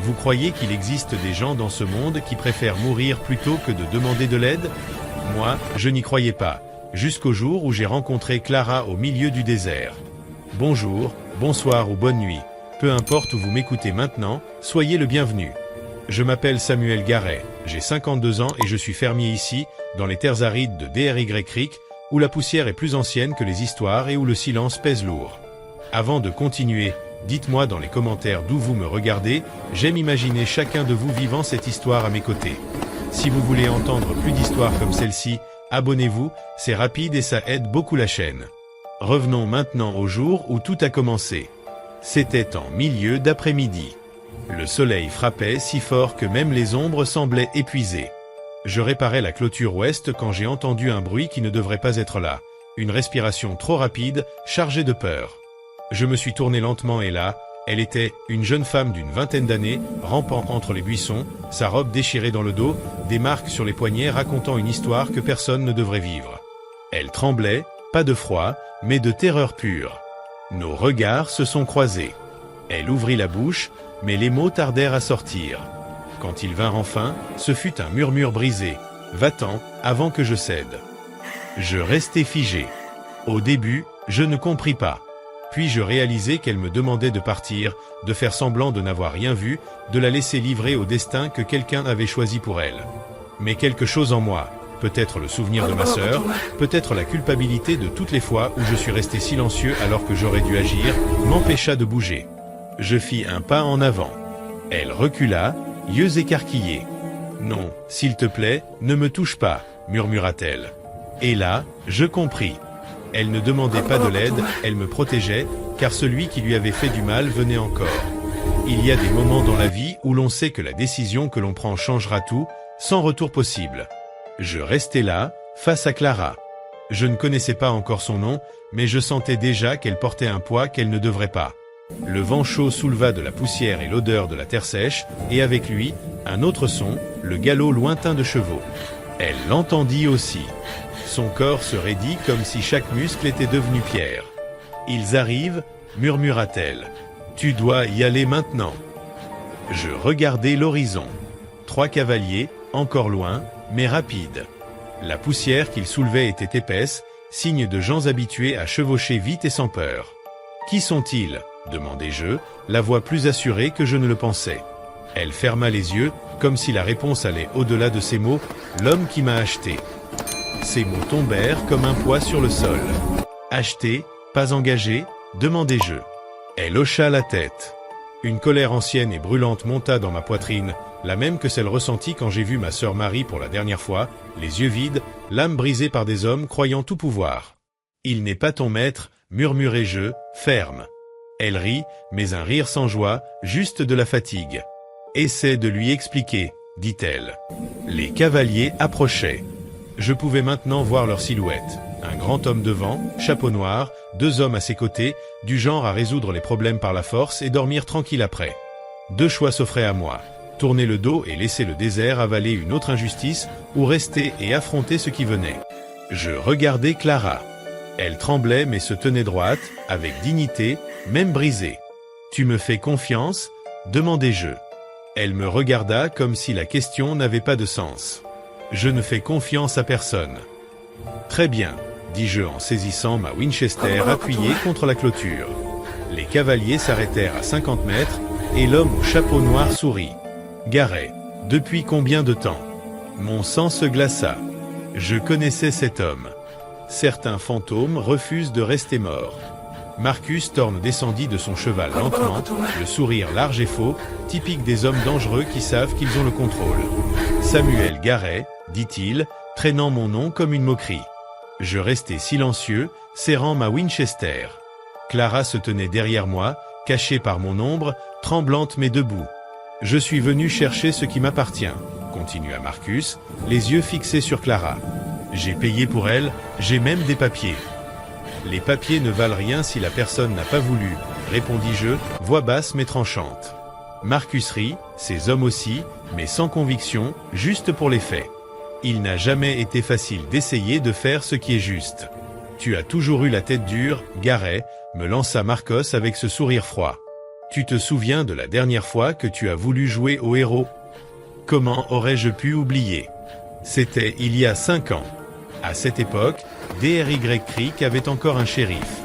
Vous croyez qu'il existe des gens dans ce monde qui préfèrent mourir plutôt que de demander de l'aide? Moi, je n'y croyais pas, jusqu'au jour où j'ai rencontré Clara au milieu du désert. Bonjour, bonsoir ou bonne nuit, peu importe où vous m'écoutez maintenant, soyez le bienvenu. Je m'appelle Samuel Garret, j'ai 52 ans et je suis fermier ici, dans les terres arides de Dry Creek, où la poussière est plus ancienne que les histoires et où le silence pèse lourd. Avant de continuer, dites-moi dans les commentaires d'où vous me regardez, j'aime imaginer chacun de vous vivant cette histoire à mes côtés. Si vous voulez entendre plus d'histoires comme celle-ci, abonnez-vous, c'est rapide et ça aide beaucoup la chaîne. Revenons maintenant au jour où tout a commencé. C'était en milieu d'après-midi. Le soleil frappait si fort que même les ombres semblaient épuisées. Je réparais la clôture ouest quand j'ai entendu un bruit qui ne devrait pas être là, une respiration trop rapide, chargée de peur. Je me suis tourné lentement et là, elle était, une jeune femme d'une vingtaine d'années, rampant entre les buissons, sa robe déchirée dans le dos, des marques sur les poignets racontant une histoire que personne ne devrait vivre. Elle tremblait, pas de froid, mais de terreur pure. Nos regards se sont croisés. Elle ouvrit la bouche, mais les mots tardèrent à sortir. Quand ils vinrent enfin, ce fut un murmure brisé. « Va-t'en, avant que je cède. » Je restai figé. Au début, je ne compris pas. Puis je réalisai qu'elle me demandait de partir, de faire semblant de n'avoir rien vu, de la laisser livrer au destin que quelqu'un avait choisi pour elle. Mais quelque chose en moi, peut-être le souvenir de ma sœur, peut-être la culpabilité de toutes les fois où je suis resté silencieux alors que j'aurais dû agir, m'empêcha de bouger. Je fis un pas en avant. Elle recula, yeux écarquillés. « Non, s'il te plaît, ne me touche pas », murmura-t-elle. Et là, je compris. Elle ne demandait pas de l'aide, elle me protégeait, car celui qui lui avait fait du mal venait encore. Il y a des moments dans la vie où l'on sait que la décision que l'on prend changera tout, sans retour possible. Je restais là, face à Clara. Je ne connaissais pas encore son nom, mais je sentais déjà qu'elle portait un poids qu'elle ne devrait pas. Le vent chaud souleva de la poussière et l'odeur de la terre sèche, et avec lui, un autre son, le galop lointain de chevaux. Elle l'entendit aussi. Son corps se raidit comme si chaque muscle était devenu pierre. « Ils arrivent » murmura-t-elle. « Tu dois y aller maintenant. » Je regardai l'horizon. 3 cavaliers, encore loin, mais rapides. La poussière qu'ils soulevaient était épaisse, signe de gens habitués à chevaucher vite et sans peur. « Qui sont-ils » demandai-je, la voix plus assurée que je ne le pensais. Elle ferma les yeux, comme si la réponse allait au-delà de ces mots, « L'homme qui m'a acheté ». Ces mots tombèrent comme un poids sur le sol. « Acheté, pas engagé ?» demandai-je. Elle hocha la tête. Une colère ancienne et brûlante monta dans ma poitrine, la même que celle ressentie quand j'ai vu ma sœur Marie pour la dernière fois, les yeux vides, l'âme brisée par des hommes croyant tout pouvoir. « Il n'est pas ton maître » murmurai-je, ferme. Elle rit, mais un rire sans joie, juste de la fatigue. « Essaie de lui expliquer » dit-elle. Les cavaliers approchaient. Je pouvais maintenant voir leur silhouette. Un grand homme devant, chapeau noir, 2 hommes à ses côtés, du genre à résoudre les problèmes par la force et dormir tranquille après. 2 choix s'offraient à moi. Tourner le dos et laisser le désert avaler une autre injustice, ou rester et affronter ce qui venait. Je regardais Clara. Elle tremblait mais se tenait droite, avec dignité, même brisée. « Tu me fais confiance » demandai-je. Elle me regarda comme si la question n'avait pas de sens. « Je ne fais confiance à personne. »« Très bien » dis-je en saisissant ma Winchester appuyée contre la clôture. Les cavaliers s'arrêtèrent à 50 mètres, et l'homme au chapeau noir sourit. « Garret, depuis combien de temps ?» Mon sang se glaça. Je connaissais cet homme. Certains fantômes refusent de rester morts. Marcus Thorne descendit de son cheval lentement, le sourire large et faux, typique des hommes dangereux qui savent qu'ils ont le contrôle. « Samuel Garret » dit-il, traînant mon nom comme une moquerie. Je restai silencieux, serrant ma Winchester. Clara se tenait derrière moi, cachée par mon ombre, tremblante mais debout. « Je suis venu chercher ce qui m'appartient » continua Marcus, les yeux fixés sur Clara. « J'ai payé pour elle, j'ai même des papiers. » « Les papiers ne valent rien si la personne n'a pas voulu, » répondis-je, voix basse mais tranchante. Marcus rit, ces hommes aussi, mais sans conviction, juste pour les faits. Il n'a jamais été facile d'essayer de faire ce qui est juste. Tu as toujours eu la tête dure, Garret, me lança Marcos avec ce sourire froid. Tu te souviens de la dernière fois que tu as voulu jouer au héros? Comment aurais-je pu oublier? C'était il y a 5 ans. À cette époque, DRY Creek avait encore un shérif.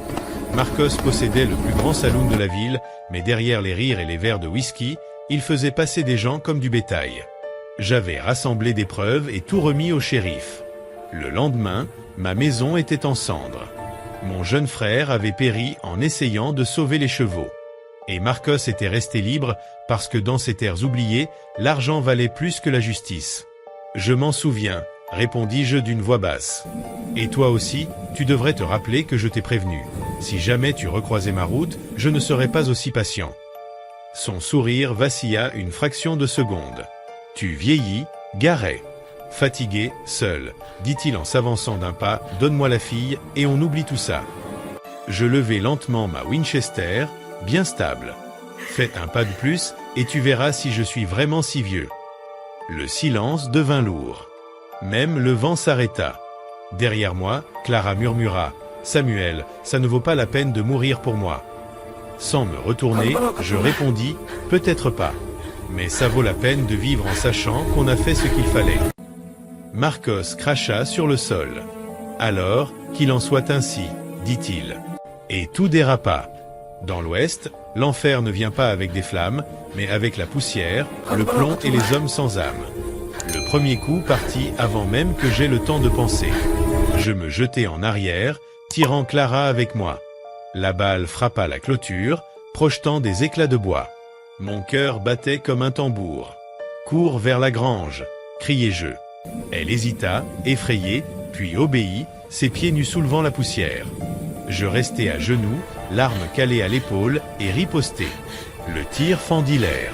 Marcos possédait le plus grand saloon de la ville, mais derrière les rires et les verres de whisky, il faisait passer des gens comme du bétail. J'avais rassemblé des preuves et tout remis au shérif. Le lendemain, ma maison était en cendres. Mon jeune frère avait péri en essayant de sauver les chevaux. Et Marcos était resté libre parce que dans ces terres oubliées, l'argent valait plus que la justice. Je m'en souviens, répondis-je d'une voix basse. Et toi aussi, tu devrais te rappeler que je t'ai prévenu. Si jamais tu recroisais ma route, je ne serais pas aussi patient. Son sourire vacilla une fraction de seconde. Tu vieillis, Garet. Fatigué, seul, dit-il en s'avançant d'un pas, donne-moi la fille, et on oublie tout ça. Je levai lentement ma Winchester, bien stable. Fais un pas de plus, et tu verras si je suis vraiment si vieux. Le silence devint lourd. Même le vent s'arrêta. Derrière moi, Clara murmura, « Samuel, ça ne vaut pas la peine de mourir pour moi. » Sans me retourner, je répondis, « Peut-être pas. Mais ça vaut la peine de vivre en sachant qu'on a fait ce qu'il fallait. » Marcos cracha sur le sol. « Alors, qu'il en soit ainsi, dit-il. » Et tout dérapa. Dans l'Ouest, l'enfer ne vient pas avec des flammes, mais avec la poussière, le plomb et les hommes sans âme. Le premier coup partit avant même que j'aie le temps de penser. Je me jetai en arrière, tirant Clara avec moi. La balle frappa la clôture, projetant des éclats de bois. Mon cœur battait comme un tambour. « Cours vers la grange !» criai-je. Elle hésita, effrayée, puis obéit, ses pieds nus soulevant la poussière. Je restai à genoux, l'arme calée à l'épaule, et ripostai. Le tir fendit l'air.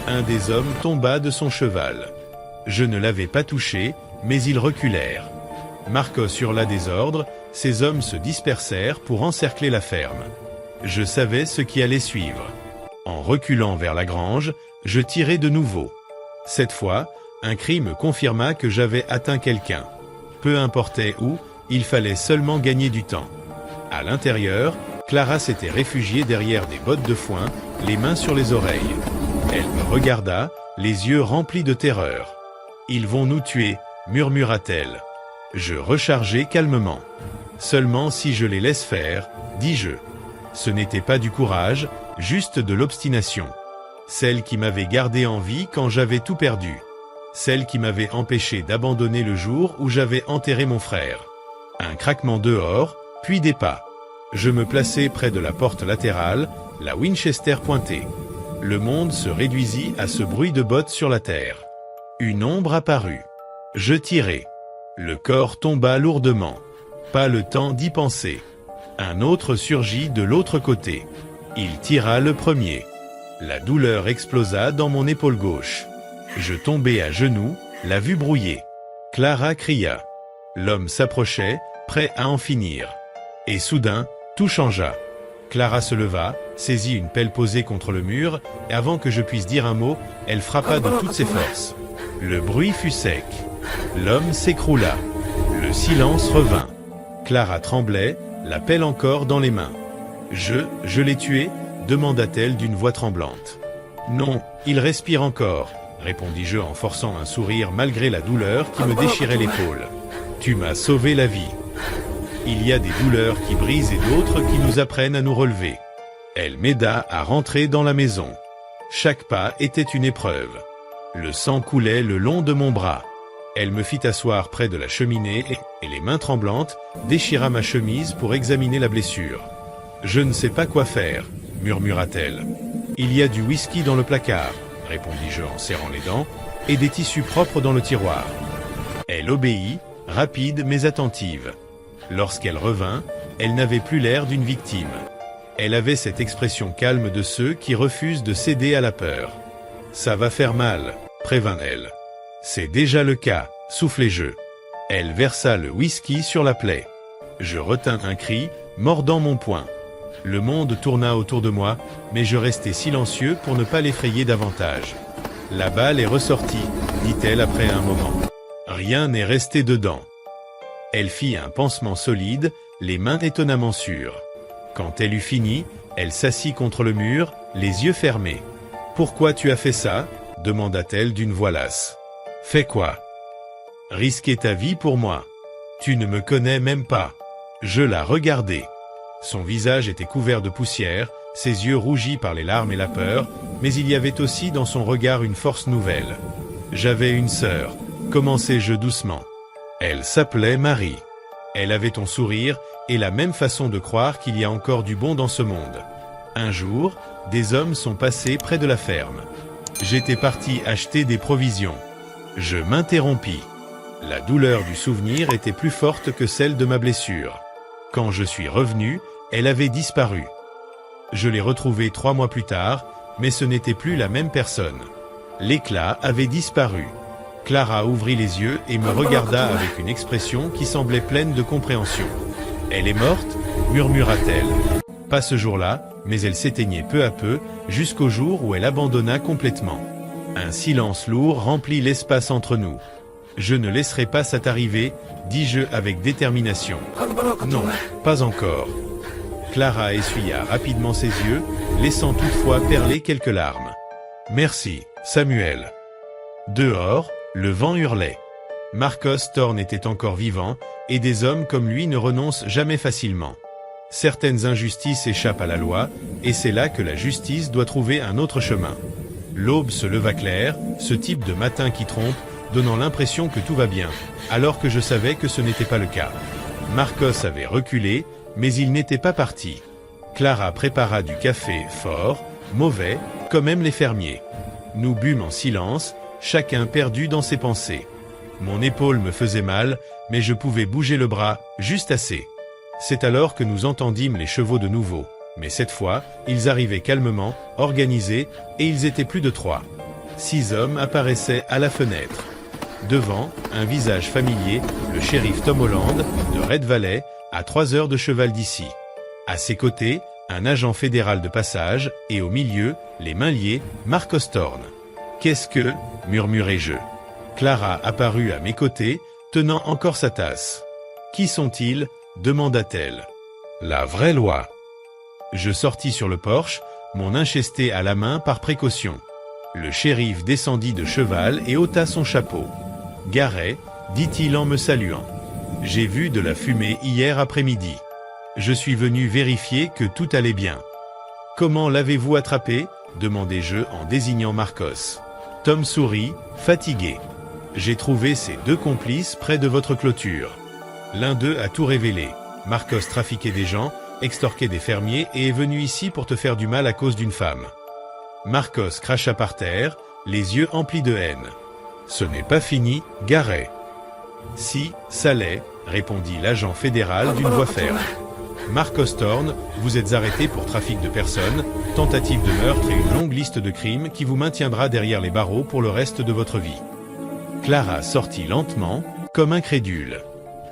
Un des hommes tomba de son cheval. Je ne l'avais pas touché, mais ils reculèrent. Marcos hurla des ordres, ces hommes se dispersèrent pour encercler la ferme. Je savais ce qui allait suivre. En reculant vers la grange, je tirai de nouveau. Cette fois, un cri me confirma que j'avais atteint quelqu'un. Peu importait où, il fallait seulement gagner du temps. À l'intérieur, Clara s'était réfugiée derrière des bottes de foin, les mains sur les oreilles. Elle me regarda, les yeux remplis de terreur. « Ils vont nous tuer », murmura-t-elle. Je rechargeai calmement. « Seulement si je les laisse faire », dis-je. Ce n'était pas du courage, juste de l'obstination. Celle qui m'avait gardé en vie quand j'avais tout perdu. Celle qui m'avait empêché d'abandonner le jour où j'avais enterré mon frère. Un craquement dehors, puis des pas. Je me plaçai près de la porte latérale, la Winchester pointée. Le monde se réduisit à ce bruit de bottes sur la terre. Une ombre apparut. Je tirai. Le corps tomba lourdement. Pas le temps d'y penser. Un autre surgit de l'autre côté. Il tira le premier. La douleur explosa dans mon épaule gauche. Je tombai à genoux, la vue brouillée. Clara cria. L'homme s'approchait, prêt à en finir. Et soudain, tout changea. Clara se leva, saisit une pelle posée contre le mur, et avant que je puisse dire un mot, elle frappa de toutes ses forces. Le bruit fut sec. L'homme s'écroula. Le silence revint. Clara tremblait, la pelle encore dans les mains. Je l'ai tué, demanda-t-elle d'une voix tremblante. Non, il respire encore, répondis-je en forçant un sourire malgré la douleur qui me déchirait l'épaule. Tu m'as sauvé la vie. Il y a des douleurs qui brisent et d'autres qui nous apprennent à nous relever. Elle m'aida à rentrer dans la maison. Chaque pas était une épreuve. Le sang coulait le long de mon bras. Elle me fit asseoir près de la cheminée et les mains tremblantes, déchira ma chemise pour examiner la blessure. « Je ne sais pas quoi faire », murmura-t-elle. « Il y a du whisky dans le placard », répondis-je en serrant les dents, « et des tissus propres dans le tiroir. » Elle obéit, rapide mais attentive. Lorsqu'elle revint, elle n'avait plus l'air d'une victime. Elle avait cette expression calme de ceux qui refusent de céder à la peur. « Ça va faire mal », prévint-elle. « C'est déjà le cas, soufflai-je. » Elle versa le whisky sur la plaie. Je retins un cri, mordant mon poing. Le monde tourna autour de moi, mais je restai silencieux pour ne pas l'effrayer davantage. « La balle est ressortie, » dit-elle après un moment. « Rien n'est resté dedans. » Elle fit un pansement solide, les mains étonnamment sûres. Quand elle eut fini, elle s'assit contre le mur, les yeux fermés. « Pourquoi tu as fait ça ?» demanda-t-elle d'une voix lasse. « Fais quoi ?»« Risquer ta vie pour moi. Tu ne me connais même pas. » Je la regardai. Son visage était couvert de poussière, ses yeux rougis par les larmes et la peur, mais il y avait aussi dans son regard une force nouvelle. « J'avais une sœur, » commençai-je doucement. Elle s'appelait Marie. Elle avait ton sourire et la même façon de croire qu'il y a encore du bon dans ce monde. Un jour, des hommes sont passés près de la ferme. J'étais parti acheter des provisions. Je m'interrompis. La douleur du souvenir était plus forte que celle de ma blessure. Quand je suis revenu, elle avait disparu. Je l'ai retrouvée 3 mois plus tard, mais ce n'était plus la même personne. L'éclat avait disparu. Clara ouvrit les yeux et me regarda avec une expression qui semblait pleine de compréhension. « Elle est morte ?» murmura-t-elle. Pas ce jour-là, mais elle s'éteignait peu à peu, jusqu'au jour où elle abandonna complètement. Un silence lourd remplit l'espace entre nous. « Je ne laisserai pas ça t'arriver, » dis-je avec détermination. « Non, pas encore. » Clara essuya rapidement ses yeux, laissant toutefois perler quelques larmes. « Merci, Samuel. » Dehors, le vent hurlait. Marcos Thorne était encore vivant, et des hommes comme lui ne renoncent jamais facilement. Certaines injustices échappent à la loi, et c'est là que la justice doit trouver un autre chemin. L'aube se leva claire, ce type de matin qui trompe, donnant l'impression que tout va bien, alors que je savais que ce n'était pas le cas. Marcos avait reculé, mais il n'était pas parti. Clara prépara du café fort, mauvais, comme aiment les fermiers. Nous bûmes en silence, chacun perdu dans ses pensées. Mon épaule me faisait mal, mais je pouvais bouger le bras, juste assez. C'est alors que nous entendîmes les chevaux de nouveau. Mais cette fois, ils arrivaient calmement, organisés, et ils étaient plus de 3. 6 hommes apparaissaient à la fenêtre. Devant, un visage familier, le shérif Tom Holland, de Red Valley, à 3 heures de cheval d'ici. À ses côtés, un agent fédéral de passage, et au milieu, les mains liées, Marcos Thorne. « Qu'est-ce que » murmurai-je. Clara apparut à mes côtés, tenant encore sa tasse. « Qui sont-ils » demanda-t-elle. « La vraie loi. » Je sortis sur le porche, mon inchesté à la main par précaution. Le shérif descendit de cheval et ôta son chapeau. « Garet, » dit-il en me saluant. « J'ai vu de la fumée hier après-midi. Je suis venu vérifier que tout allait bien. »« Comment l'avez-vous attrapé » demandai-je en désignant Marcos. Tom sourit, fatigué. « J'ai trouvé ces 2 complices près de votre clôture. L'un d'eux a tout révélé. Marcos trafiquait des gens, extorquait des fermiers et est venu ici pour te faire du mal à cause d'une femme. » Marcos cracha par terre, les yeux emplis de haine. « Ce n'est pas fini, Garet. »« Si, ça l'est, » répondit l'agent fédéral d'une voix ferme. « Marcos Thorne, vous êtes arrêté pour trafic de personnes, tentative de meurtre et une longue liste de crimes qui vous maintiendra derrière les barreaux pour le reste de votre vie. » Clara sortit lentement, comme incrédule.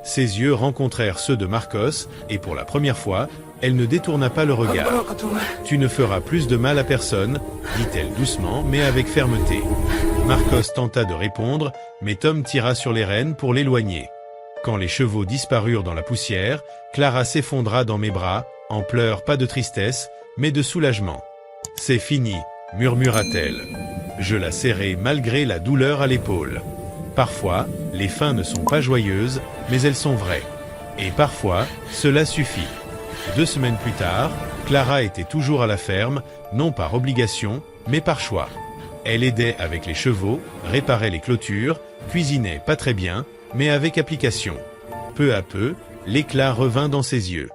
Ses yeux rencontrèrent ceux de Marcos, et pour la première fois, elle ne détourna pas le regard. « Tu ne feras plus de mal à personne, » dit-elle doucement, mais avec fermeté. Marcos tenta de répondre, mais Tom tira sur les rênes pour l'éloigner. Quand les chevaux disparurent dans la poussière, Clara s'effondra dans mes bras, en pleurs pas de tristesse, mais de soulagement. « C'est fini, » murmura-t-elle. Je la serrai malgré la douleur à l'épaule. Parfois, les fins ne sont pas joyeuses, mais elles sont vraies. Et parfois, cela suffit. 2 semaines plus tard, Clara était toujours à la ferme, non par obligation, mais par choix. Elle aidait avec les chevaux, réparait les clôtures, cuisinait pas très bien, mais avec application. Peu à peu, l'éclat revint dans ses yeux.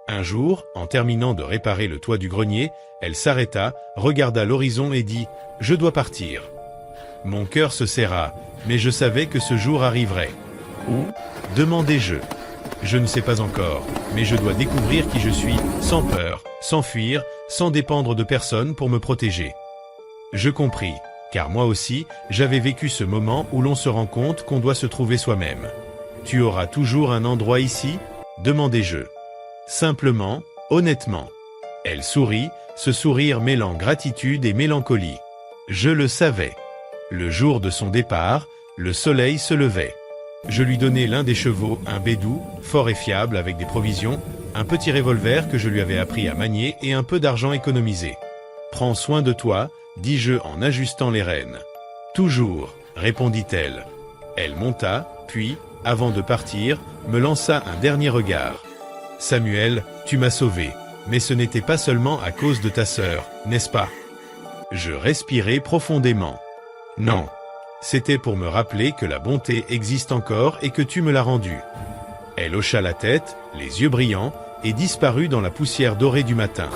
Un jour, en terminant de réparer le toit du grenier, elle s'arrêta, regarda l'horizon et dit « Je dois partir ». Mon cœur se serra, mais je savais que ce jour arriverait. Où ? Demandai-je. Je ne sais pas encore, mais je dois découvrir qui je suis, sans peur, sans fuir, sans dépendre de personne pour me protéger. Je compris, car moi aussi, j'avais vécu ce moment où l'on se rend compte qu'on doit se trouver soi-même. « Tu auras toujours un endroit ici ?» demandai-je. Simplement, honnêtement. Elle sourit, ce sourire mêlant gratitude et mélancolie. Je le savais. Le jour de son départ, le soleil se levait. Je lui donnai l'un des chevaux, un bédou, fort et fiable avec des provisions, un petit revolver que je lui avais appris à manier et un peu d'argent économisé. Prends soin de toi, dis-je en ajustant les rênes. Toujours, répondit-elle. Elle monta, puis, avant de partir, me lança un dernier regard. Samuel, tu m'as sauvé, mais ce n'était pas seulement à cause de ta sœur, n'est-ce pas? Je respirai profondément. Non. C'était pour me rappeler que la bonté existe encore et que tu me l'as rendue. Elle hocha la tête, les yeux brillants, et disparut dans la poussière dorée du matin.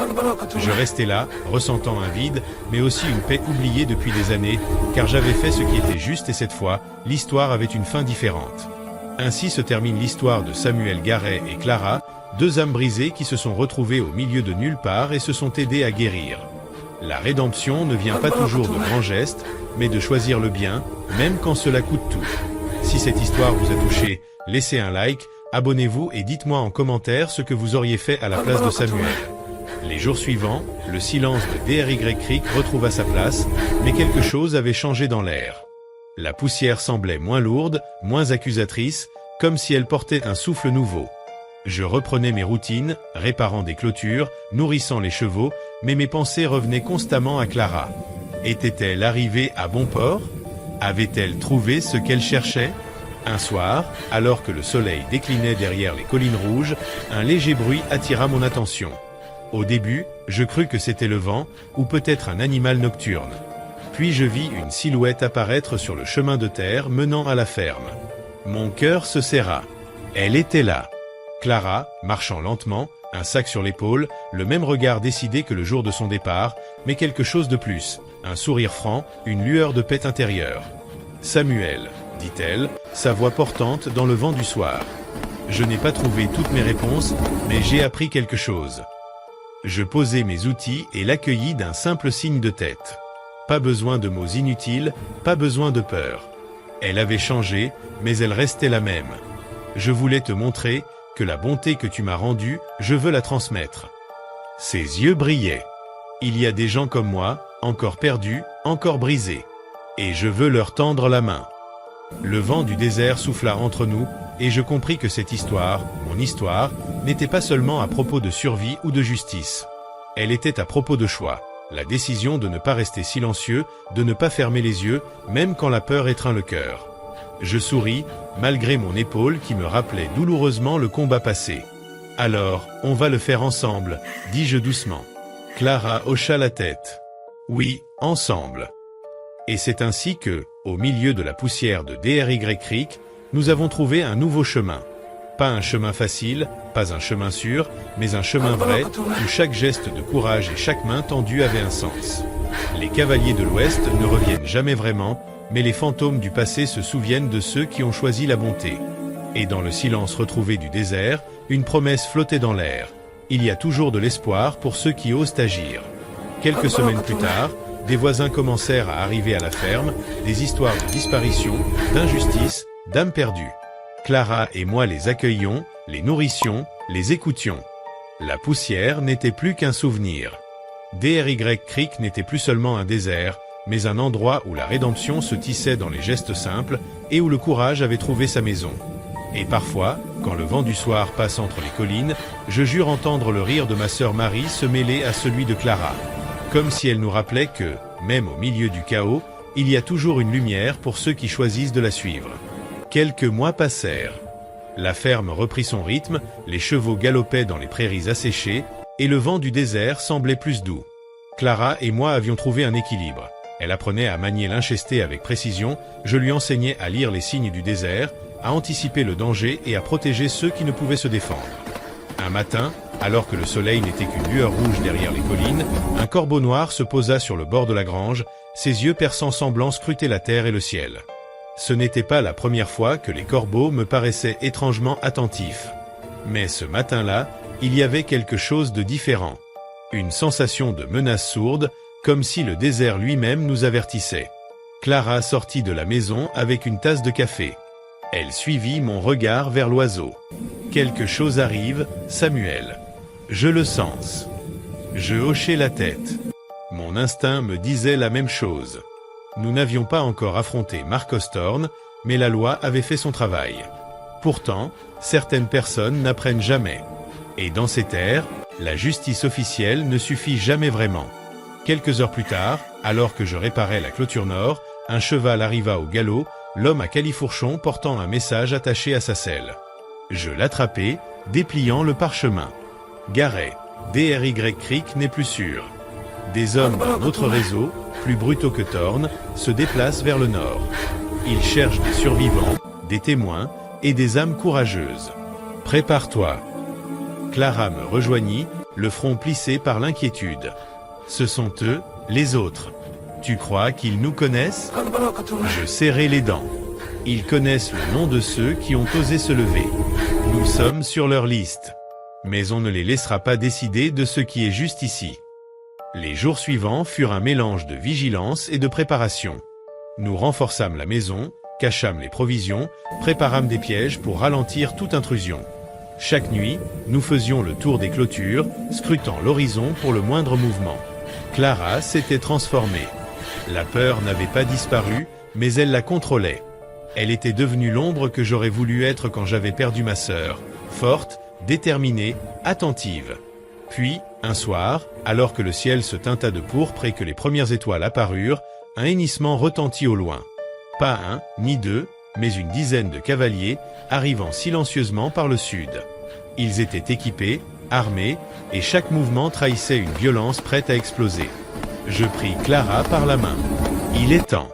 Je restais là, ressentant un vide, mais aussi une paix oubliée depuis des années, car j'avais fait ce qui était juste et cette fois, l'histoire avait une fin différente. Ainsi se termine l'histoire de Samuel Garet et Clara, deux âmes brisées qui se sont retrouvées au milieu de nulle part et se sont aidées à guérir. La rédemption ne vient pas toujours de grands gestes, mais de choisir le bien, même quand cela coûte tout. Si cette histoire vous a touché, laissez un like, abonnez-vous et dites-moi en commentaire ce que vous auriez fait à la place de Samuel. Les jours suivants, le silence de DRY Creek retrouva sa place, mais quelque chose avait changé dans l'air. La poussière semblait moins lourde, moins accusatrice, comme si elle portait un souffle nouveau. Je reprenais mes routines, réparant des clôtures, nourrissant les chevaux, mais mes pensées revenaient constamment à Clara. Était-elle arrivée à bon port? Avait-elle trouvé ce qu'elle cherchait? Un soir, alors que le soleil déclinait derrière les collines rouges, un léger bruit attira mon attention. Au début, je crus que c'était le vent, ou peut-être un animal nocturne. Puis je vis une silhouette apparaître sur le chemin de terre menant à la ferme. Mon cœur se serra. Elle était là. Clara, marchant lentement, un sac sur l'épaule, le même regard décidé que le jour de son départ, mais quelque chose de plus, un sourire franc, une lueur de paix intérieure. « Samuel », dit-elle, sa voix portante dans le vent du soir. Je n'ai pas trouvé toutes mes réponses, mais j'ai appris quelque chose. Je posai mes outils et l'accueillis d'un simple signe de tête. Pas besoin de mots inutiles, pas besoin de peur. Elle avait changé, mais elle restait la même. Je voulais te montrer que la bonté que tu m'as rendue, je veux la transmettre. Ses yeux brillaient. Il y a des gens comme moi, encore perdus, encore brisés. Et je veux leur tendre la main. Le vent du désert souffla entre nous, et je compris que cette histoire, mon histoire, n'était pas seulement à propos de survie ou de justice. Elle était à propos de choix, la décision de ne pas rester silencieux, de ne pas fermer les yeux, même quand la peur étreint le cœur. Je souris, malgré mon épaule qui me rappelait douloureusement le combat passé. « Alors, on va le faire ensemble », dis-je doucement. Clara hocha la tête. « Oui, ensemble. » Et c'est ainsi que, au milieu de la poussière de DRY Creek, nous avons trouvé un nouveau chemin. Pas un chemin facile, pas un chemin sûr, mais un chemin vrai, où chaque geste de courage et chaque main tendue avait un sens. Les cavaliers de l'Ouest ne reviennent jamais vraiment, mais les fantômes du passé se souviennent de ceux qui ont choisi la bonté. Et dans le silence retrouvé du désert, une promesse flottait dans l'air. Il y a toujours de l'espoir pour ceux qui osent agir. Quelques semaines plus tard, des voisins commencèrent à arriver à la ferme, des histoires de disparition, d'injustice, d'âmes perdues. Clara et moi les accueillions, les nourrissions, les écoutions. La poussière n'était plus qu'un souvenir. DRY Creek n'était plus seulement un désert, mais un endroit où la rédemption se tissait dans les gestes simples et où le courage avait trouvé sa maison. Et parfois, quand le vent du soir passe entre les collines, je jure entendre le rire de ma sœur Marie se mêler à celui de Clara. Comme si elle nous rappelait que, même au milieu du chaos, il y a toujours une lumière pour ceux qui choisissent de la suivre. Quelques mois passèrent. La ferme reprit son rythme, les chevaux galopaient dans les prairies asséchées, et le vent du désert semblait plus doux. Clara et moi avions trouvé un équilibre. Elle apprenait à manier l'inchesté avec précision, je lui enseignais à lire les signes du désert, à anticiper le danger et à protéger ceux qui ne pouvaient se défendre. Un matin, alors que le soleil n'était qu'une lueur rouge derrière les collines, un corbeau noir se posa sur le bord de la grange, ses yeux perçants semblants scrutaient la terre et le ciel. Ce n'était pas la première fois que les corbeaux me paraissaient étrangement attentifs. Mais ce matin-là, il y avait quelque chose de différent. Une sensation de menace sourde, comme si le désert lui-même nous avertissait. Clara sortit de la maison avec une tasse de café. Elle suivit mon regard vers l'oiseau. « Quelque chose arrive, Samuel. Je le sens. » Je hochai la tête. Mon instinct me disait la même chose. Nous n'avions pas encore affronté Marcos Thorne, mais la loi avait fait son travail. Pourtant, certaines personnes n'apprennent jamais. Et dans ces terres, la justice officielle ne suffit jamais vraiment. Quelques heures plus tard, alors que je réparais la clôture nord, un cheval arriva au galop, l'homme à califourchon portant un message attaché à sa selle. Je l'attrapai, dépliant le parchemin. Garet, DRY Creek n'est plus sûr. Des hommes d'un autre réseau, plus brutaux que Thorn, se déplacent vers le nord. Ils cherchent des survivants, des témoins et des âmes courageuses. Prépare-toi. Clara me rejoignit, le front plissé par l'inquiétude. Ce sont eux, les autres. Tu crois qu'ils nous connaissent? Je serrai les dents. Ils connaissent le nom de ceux qui ont osé se lever. Nous sommes sur leur liste. Mais on ne les laissera pas décider de ce qui est juste ici. Les jours suivants furent un mélange de vigilance et de préparation. Nous renforçâmes la maison, cachâmes les provisions, préparâmes des pièges pour ralentir toute intrusion. Chaque nuit, nous faisions le tour des clôtures, scrutant l'horizon pour le moindre mouvement. Clara s'était transformée. La peur n'avait pas disparu, mais elle la contrôlait. Elle était devenue l'ombre que j'aurais voulu être quand j'avais perdu ma sœur, forte, déterminée, attentive. Puis, un soir, alors que le ciel se teinta de pourpre et que les premières étoiles apparurent, un hennissement retentit au loin. Pas un, ni deux, mais une dizaine de cavaliers, arrivant silencieusement par le sud. Ils étaient équipés, armés, et chaque mouvement trahissait une violence prête à exploser. Je pris Clara par la main. « Il est temps.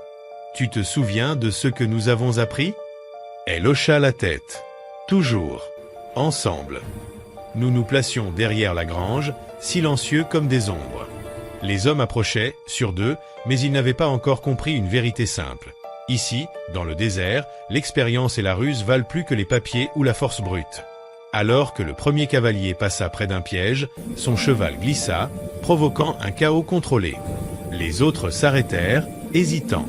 Tu te souviens de ce que nous avons appris ?» Elle hocha la tête. « Toujours. Ensemble. » Nous nous placions derrière la grange, silencieux comme des ombres. Les hommes approchaient, sur deux, mais ils n'avaient pas encore compris une vérité simple. Ici, dans le désert, l'expérience et la ruse valent plus que les papiers ou la force brute. Alors que le premier cavalier passa près d'un piège, son cheval glissa, provoquant un chaos contrôlé. Les autres s'arrêtèrent, hésitants.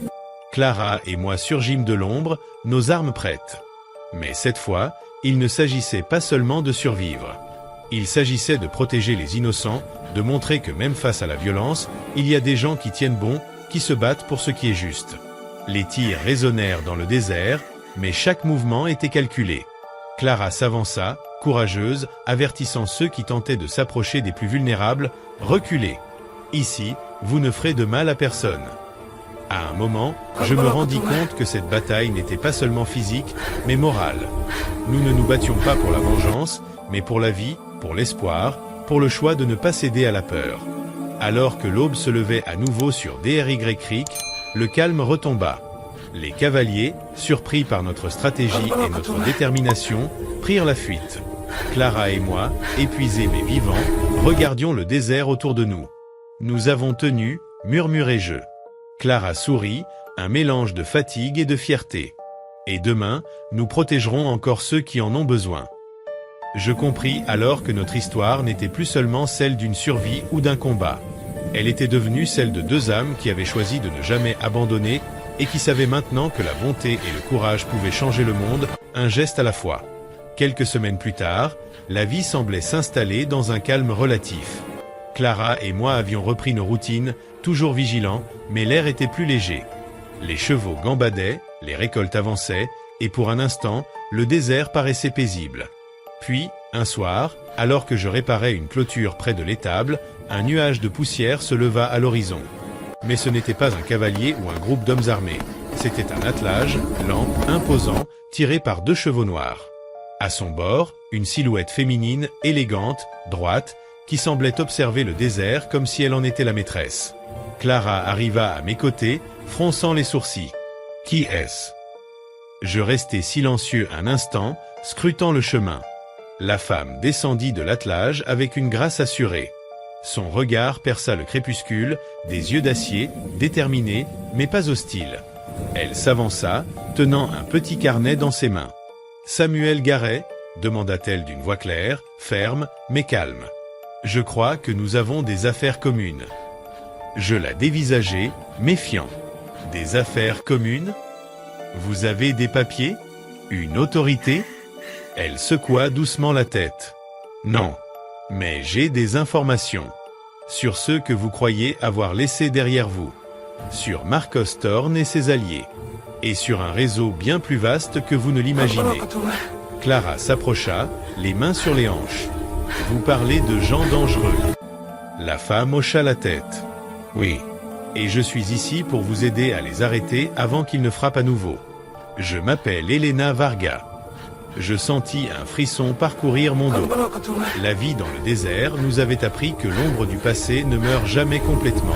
Clara et moi surgîmes de l'ombre, nos armes prêtes. Mais cette fois, il ne s'agissait pas seulement de survivre. Il s'agissait de protéger les innocents, de montrer que même face à la violence, il y a des gens qui tiennent bon, qui se battent pour ce qui est juste. Les tirs résonnèrent dans le désert, mais chaque mouvement était calculé. Clara s'avança, courageuse, avertissant ceux qui tentaient de s'approcher des plus vulnérables, « Reculez. Ici, vous ne ferez de mal à personne. » À un moment, je me rendis compte que cette bataille n'était pas seulement physique, mais morale. Nous ne nous battions pas pour la vengeance, mais pour la vie, pour l'espoir, pour le choix de ne pas céder à la peur. Alors que l'aube se levait à nouveau sur DRY Creek, le calme retomba. Les cavaliers, surpris par notre stratégie et notre détermination, prirent la fuite. Clara et moi, épuisés mais vivants, regardions le désert autour de nous. « Nous avons tenu » murmurai-je. Clara sourit, un mélange de fatigue et de fierté. « Et demain, nous protégerons encore ceux qui en ont besoin. » Je compris alors que notre histoire n'était plus seulement celle d'une survie ou d'un combat. Elle était devenue celle de deux âmes qui avaient choisi de ne jamais abandonner et qui savaient maintenant que la bonté et le courage pouvaient changer le monde, un geste à la fois. Quelques semaines plus tard, la vie semblait s'installer dans un calme relatif. Clara et moi avions repris nos routines, toujours vigilants, mais l'air était plus léger. Les chevaux gambadaient, les récoltes avançaient, et pour un instant, le désert paraissait paisible. Puis, un soir, alors que je réparais une clôture près de l'étable, un nuage de poussière se leva à l'horizon. Mais ce n'était pas un cavalier ou un groupe d'hommes armés. C'était un attelage, lent, imposant, tiré par deux chevaux noirs. À son bord, une silhouette féminine, élégante, droite, qui semblait observer le désert comme si elle en était la maîtresse. Clara arriva à mes côtés, fronçant les sourcils. « Qui est-ce » Je restai silencieux un instant, scrutant le chemin. La femme descendit de l'attelage avec une grâce assurée. Son regard perça le crépuscule, des yeux d'acier, déterminés, mais pas hostiles. Elle s'avança, tenant un petit carnet dans ses mains. « Samuel Garet ?» demanda-t-elle d'une voix claire, ferme, mais calme. « Je crois que nous avons des affaires communes. » Je la dévisageai, méfiant. « Des affaires communes ? Vous avez des papiers ? Une autorité ? » Elle secoua doucement la tête. « Non. Mais j'ai des informations. Sur ceux que vous croyez avoir laissés derrière vous. Sur Marcos Thorn et ses alliés. Et sur un réseau bien plus vaste que vous ne l'imaginez. » Clara s'approcha, les mains sur les hanches. « Vous parlez de gens dangereux. » La femme hocha la tête. « Oui. Et je suis ici pour vous aider à les arrêter avant qu'ils ne frappent à nouveau. Je m'appelle Elena Varga. Je sentis un frisson parcourir mon dos. La vie dans le désert nous avait appris que l'ombre du passé ne meurt jamais complètement.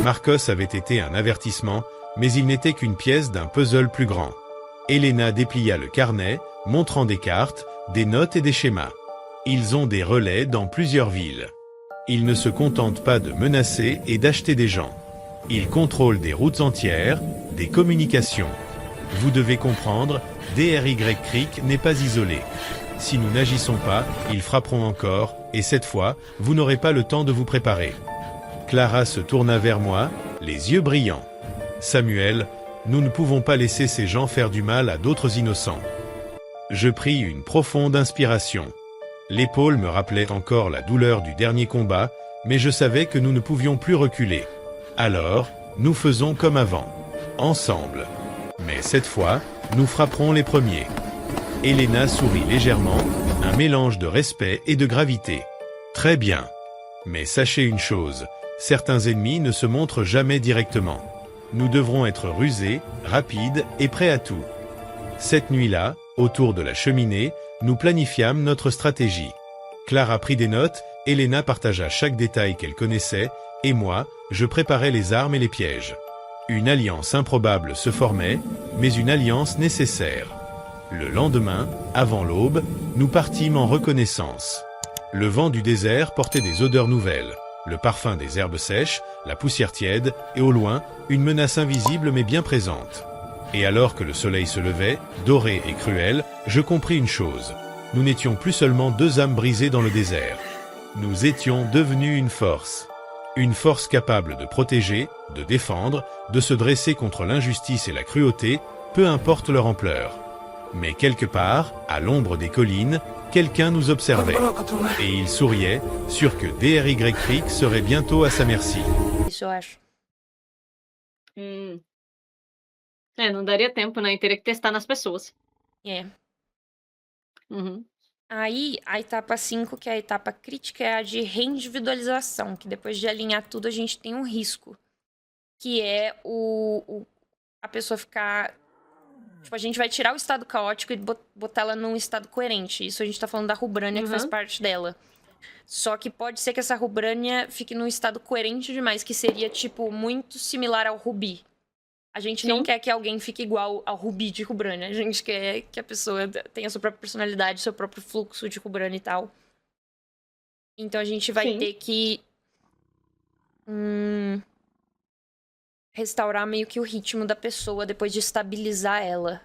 Marcos avait été un avertissement, mais il n'était qu'une pièce d'un puzzle plus grand. Elena déplia le carnet, montrant des cartes, des notes et des schémas. Ils ont des relais dans plusieurs villes. Ils ne se contentent pas de menacer et d'acheter des gens. Ils contrôlent des routes entières, des communications. Vous devez comprendre, DRY Creek n'est pas isolé. Si nous n'agissons pas, ils frapperont encore, et cette fois, vous n'aurez pas le temps de vous préparer. Clara se tourna vers moi, les yeux brillants. Samuel, nous ne pouvons pas laisser ces gens faire du mal à d'autres innocents. Je pris une profonde inspiration. L'épaule me rappelait encore la douleur du dernier combat, mais je savais que nous ne pouvions plus reculer. Alors, nous faisons comme avant, ensemble. Mais cette fois, nous frapperons les premiers. Elena sourit légèrement, un mélange de respect et de gravité. Très bien. Mais sachez une chose, certains ennemis ne se montrent jamais directement. Nous devrons être rusés, rapides et prêts à tout. Cette nuit-là, autour de la cheminée, nous planifiâmes notre stratégie. Clara prit des notes, Elena partagea chaque détail qu'elle connaissait, et moi, je préparais les armes et les pièges. Une alliance improbable se formait, mais une alliance nécessaire. Le lendemain, avant l'aube, nous partîmes en reconnaissance. Le vent du désert portait des odeurs nouvelles, le parfum des herbes sèches, la poussière tiède, et au loin, une menace invisible mais bien présente. Et alors que le soleil se levait, doré et cruel, je compris une chose. Nous n'étions plus seulement deux âmes brisées dans le désert. Nous étions devenus une force. Une force capable de protéger, de défendre, de se dresser contre l'injustice et la cruauté, peu importe leur ampleur. Mais quelque part, à l'ombre des collines, quelqu'un nous observait. Et il souriait, sûr que DRY Creek serait bientôt à sa merci. Isso eu acho. Hum. Não daria tempo, né? E teria que testar nas pessoas. É. Uhum. Aí, a etapa 5, que é a etapa crítica, é a de reindividualização, que depois de alinhar tudo, a gente tem um risco, que é a pessoa ficar... Tipo, a gente vai tirar o estado caótico e botar ela num estado coerente. Isso a gente tá falando da Rubrânia, que faz parte dela. Só que pode ser que essa Rubrânia fique num estado coerente demais, que seria, tipo, muito similar ao Rubi. A gente não quer que alguém fique igual ao Rubi de Rubrânia. A gente quer que a pessoa tenha sua própria personalidade, seu próprio fluxo de Rubrânia e tal. Então a gente vai ter que restaurar meio que o ritmo da pessoa depois de estabilizar ela.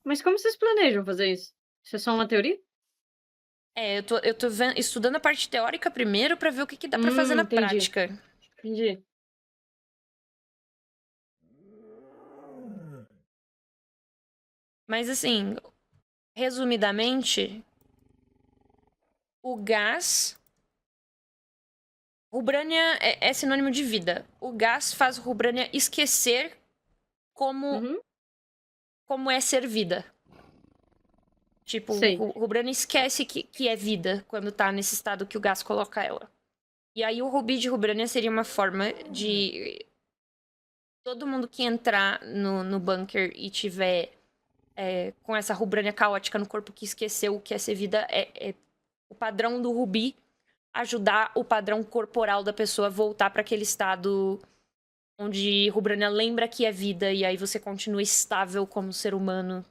Mas como vocês planejam fazer isso? Isso é só uma teoria? É, eu tô estudando a parte teórica primeiro pra ver o que dá pra fazer na prática. Entendi. Mas assim, resumidamente, o gás... Rubrânia é sinônimo de vida. O gás faz Rubrânia esquecer como é ser vida. Tipo, Rubrânia esquece que é vida quando tá nesse estado que o gás coloca ela. E aí o Rubi de Rubrânia seria uma forma de... Todo mundo que entrar no bunker e tiver com essa Rubrânia caótica no corpo que esqueceu o que é ser vida, é o padrão do Rubi ajudar o padrão corporal da pessoa a voltar para aquele estado onde Rubrânia lembra que é vida e aí você continua estável como ser humano